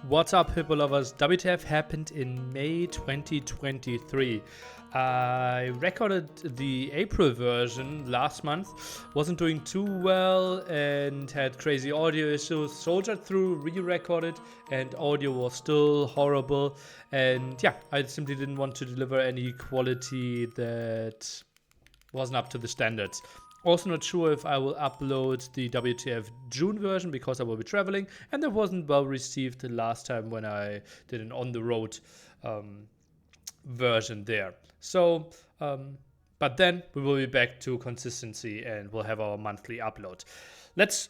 What's up, Hippo lovers? WTF happened in May 2023. I recorded the April version last month, wasn't doing too well and had crazy audio issues. Soldiered through, re-recorded, and audio was still horrible. And yeah, I simply didn't want to deliver any quality that wasn't up to the standards. Also not sure if I will upload the WTF June version because I will be traveling, and that wasn't well received the last time when I did an on-the-road version there. So, but then we will be back to consistency and we'll have our monthly upload. Let's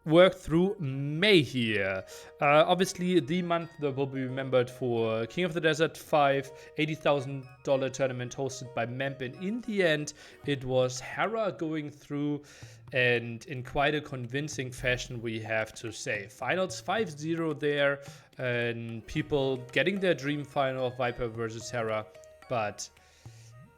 work through May here. Obviously, the month that will be remembered for King of the Desert 5 $80,000 tournament hosted by Memp, and in the end it was Hera going through, and in quite a convincing fashion, we have to say. Finals 5-0 there, and people getting their dream final of Viper versus Hera, but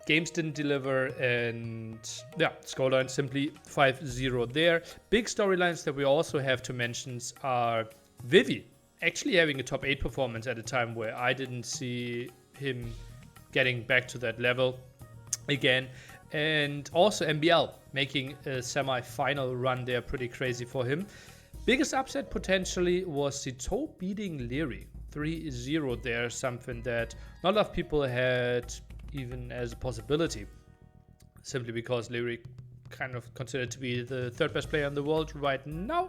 games didn't deliver, and yeah, scoreline simply 5-0 there. Big storylines that we also have to mention are Vivi actually having a top 8 performance at a time where I didn't see him getting back to that level again, and also MBL making a semi-final run there, pretty crazy for him. Biggest upset potentially was Sito beating Leary 3-0 there, something that not a lot of people had even as a possibility, simply because Leary kind of considered to be the third best player in the world right now,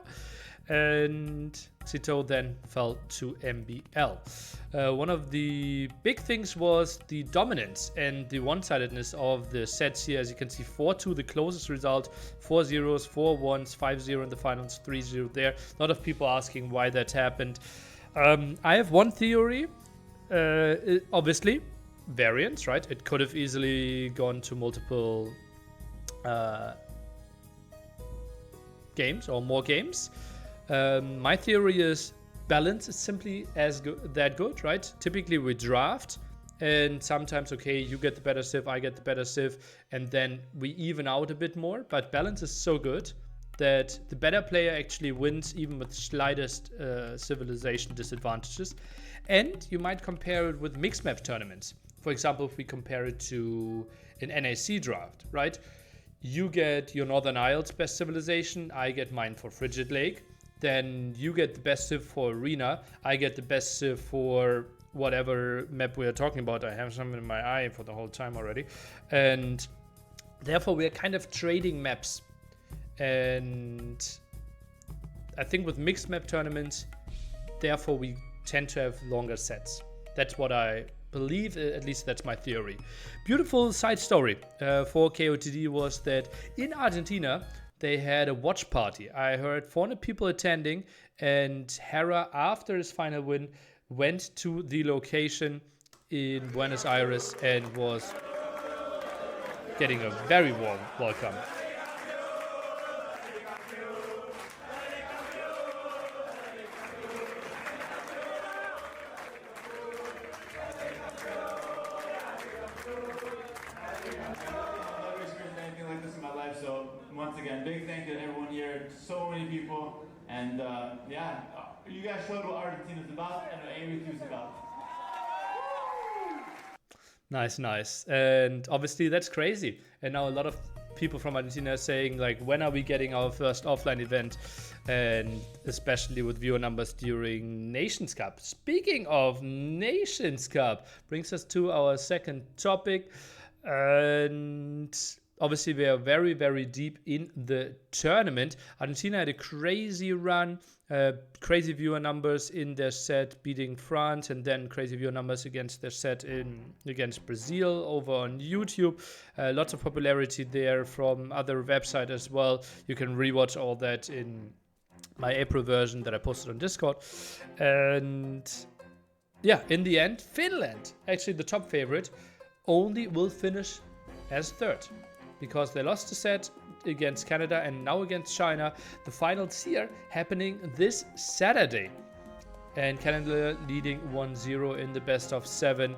and Sito then fell to MBL. One of the big things was the dominance and the one-sidedness of the sets here. As you can see, 4-2 the closest result, 4-0s, 4-1s, 5-0 in the finals, 3-0 there. A lot of people asking why that happened. I have one theory, obviously variance, right? It could have easily gone to multiple games or more games. My theory is balance is simply that good, right? Typically we draft, and sometimes, okay, you get the better civ, I get the better civ, and then we even out a bit more. But balance is so good that the better player actually wins, even with slightest civilization disadvantages. And you might compare it with mixed map tournaments. For example, if we compare it to an NAC draft, right? You get your Northern Isles best civilization, I get mine for Frigid Lake. Then you get the best civ for Arena, I get the best civ for whatever map we are talking about. I have some in my eye for the whole time already. And therefore we are kind of trading maps. And I think with mixed map tournaments, therefore we tend to have longer sets. That's what I believe, at least that's my theory. Beautiful side story for KOTD was that in Argentina they had a watch party. I heard 400 people attending, and Hera, after his final win, went to the location in Buenos Aires and was getting a very warm welcome. Once again, big thank you to everyone here, so many people, and yeah, you guys showed what Argentina's about and what ABQ is about. Nice. And obviously that's crazy. And now a lot of people from Argentina are saying, like, when are we getting our first offline event? And especially with viewer numbers during Nations Cup. Speaking of Nations Cup, brings us to our second topic. And obviously, we are very, very deep in the tournament. Argentina had a crazy run, crazy viewer numbers in their set, beating France, and then crazy viewer numbers against their set against Brazil over on YouTube. Lots of popularity there from other websites as well. You can rewatch all that in my April version that I posted on Discord. And yeah, in the end, Finland, actually the top favorite, only will finish as third, because they lost the set against Canada and now against China. The finals here happening this Saturday. And Canada leading 1-0 in the best of 7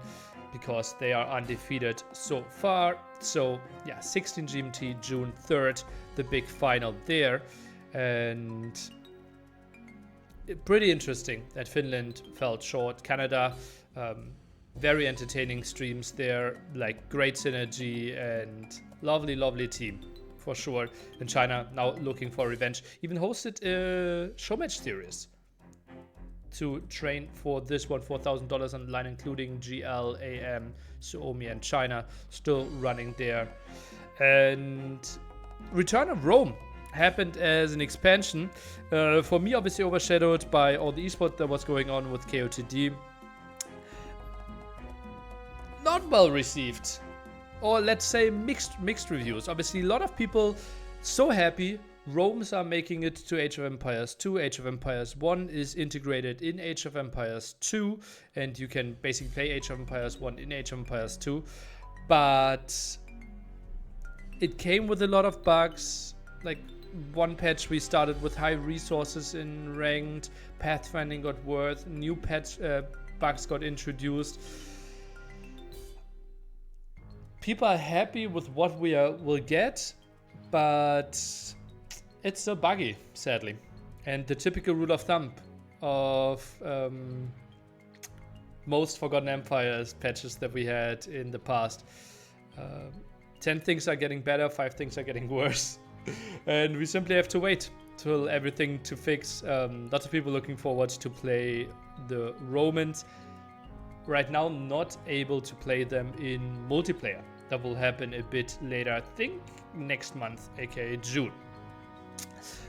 because they are undefeated so far. So yeah, 16 GMT, June 3rd, the big final there. And pretty interesting that Finland fell short. Canada, very entertaining streams there, like great synergy and lovely team for sure. And China now looking for revenge. Even hosted a show match series to train for this one, $4,000 on the line, including GL, AM, Suomi, and China still running there. And Return of Rome happened as an expansion. For me, obviously overshadowed by all the esports that was going on with KOTD. Not well received, or let's say mixed reviews. Obviously, a lot of people so happy. Romes are making it to Age of Empires 2. Age of Empires 1 is integrated in Age of Empires 2, and you can basically play Age of Empires 1 in Age of Empires 2. But it came with a lot of bugs. Like one patch, we started with high resources in ranked. Pathfinding got worse. New patch bugs got introduced. People are happy with what we will get, but it's still buggy, sadly. And the typical rule of thumb of most Forgotten Empires patches that we had in the past. 10 things are getting better, 5 things are getting worse. And we simply have to wait till everything to fix. Lots of people looking forward to play the Romans. Right now, not able to play them in multiplayer. That will happen a bit later, I think next month, aka June.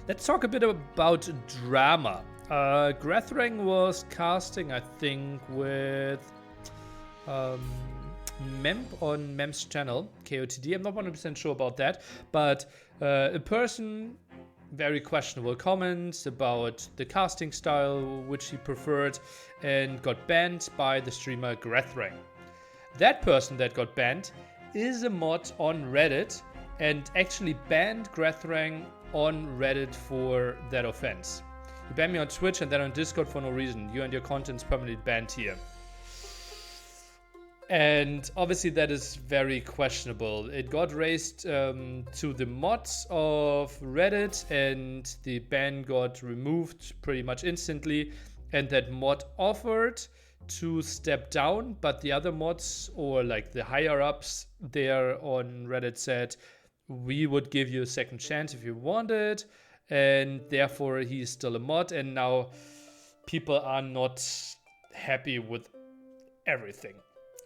Let's talk a bit about drama. Grathrang was casting, I think, with Memp on Mem's channel, KOTD. I'm not 100% sure about that, but a person, very questionable comments about the casting style, which he preferred, and got banned by the streamer Grathrang. That person that got banned is a mod on Reddit and actually banned Grathrang on Reddit for that offense. You banned me on Twitch and then on Discord for no reason. You and your content's permanently banned here. And obviously that is very questionable. It got raised to the mods of Reddit and the ban got removed pretty much instantly. And that mod offered to step down, but the other mods, or like the higher ups there on Reddit, said we would give you a second chance if you wanted, and therefore he's still a mod. And now people are not happy with everything.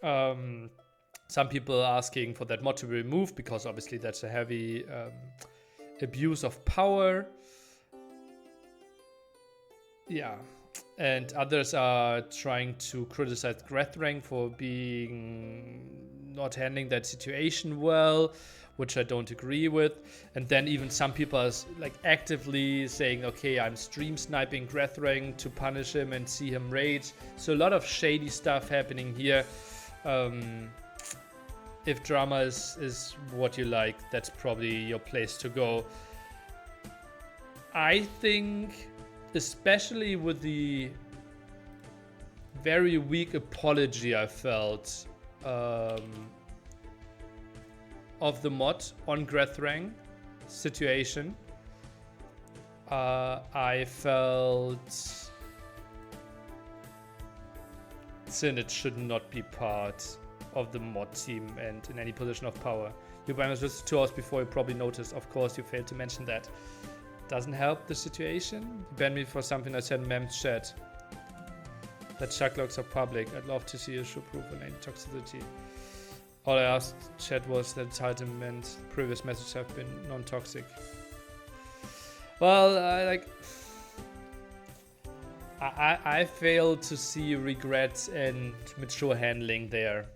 Some people are asking for that mod to be removed because obviously that's a heavy abuse of power. Yeah. And others are trying to criticize Grathrang for not handling that situation well, which I don't agree with. And then even some people are like actively saying, okay, I'm stream sniping Grathrang to punish him and see him rage. So a lot of shady stuff happening here. If drama is what you like, that's probably your place to go. I think, especially with the very weak apology I felt of the mod on Grathrang situation, I felt Synod should not be part of the mod team and in any position of power. You banned us just 2 hours before, you probably noticed. Of course, you failed to mention that. Doesn't help the situation. You banned me for something I said in Mem's chat. That chuck logs are public. I'd love to see a show proof on any toxicity. All I asked chat was that item and previous messages have been non-toxic. Well, I failed to see regrets and mature handling there.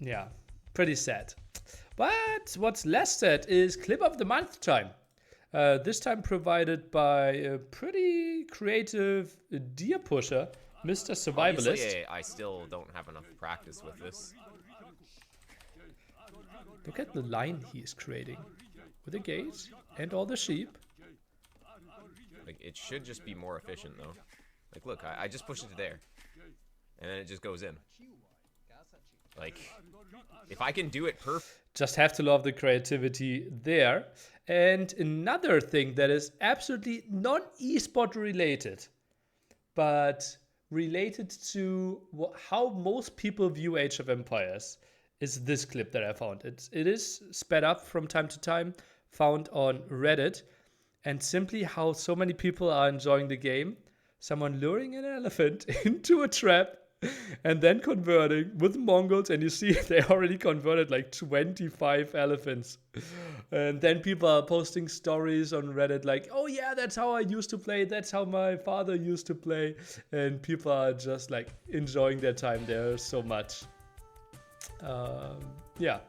Yeah, pretty sad. But what's less sad is clip of the month time. This time provided by a pretty creative deer pusher, Mr. Survivalist. Obviously, I still don't have enough practice with this. Look at the line he is creating with the gate and all the sheep. Like, it should just be more efficient though. Like, look, I just push it to there, and then it just goes in. Like, if I can do it perfect. Just have to love the creativity there. And another thing that is absolutely non-esport related, but related to how most people view Age of Empires, is this clip that I found. It is sped up from time to time, found on Reddit, and simply how so many people are enjoying the game. Someone luring an elephant into a trap and then converting with Mongols, and you see they already converted like 25 elephants. And then people are posting stories on Reddit like, oh yeah, that's how I used to play, that's how my father used to play. And people are just like enjoying their time there so much. Yeah.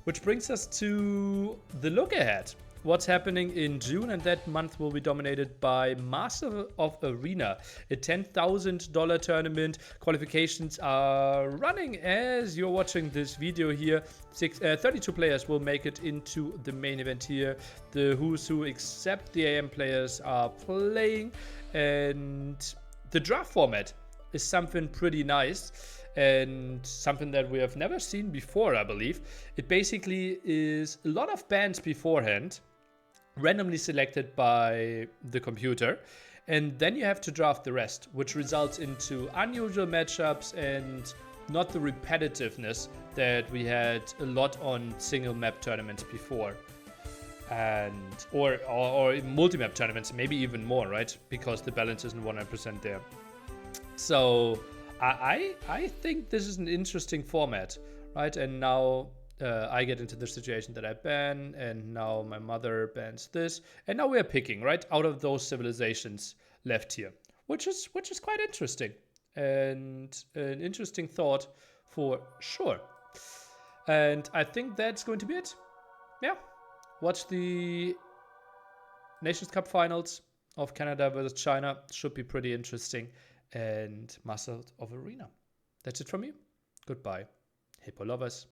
Which brings us to the look ahead. What's happening in June, and that month will be dominated by Master of Arena, a $10,000 tournament. Qualifications are running as you're watching this video here. 32 players will make it into the main event here. The who's who except the AM players are playing, and the draft format is something pretty nice. And something that we have never seen before, I believe. It basically is a lot of bands beforehand, randomly selected by the computer, and then you have to draft the rest, which results into unusual matchups and not the repetitiveness that we had a lot on single map tournaments before. And or multi-map tournaments, maybe even more, right? Because the balance isn't 100% there. So I think this is an interesting format, right? And now I get into the situation that I ban, and now my mother bans this, and now we are picking, right, out of those civilizations left here, which is quite interesting, and an interesting thought for sure. And I think that's going to be it. Yeah, watch the Nations Cup finals of Canada versus China. Should be pretty interesting. And Master of Arena. That's it from me. Goodbye. Hippo lovers.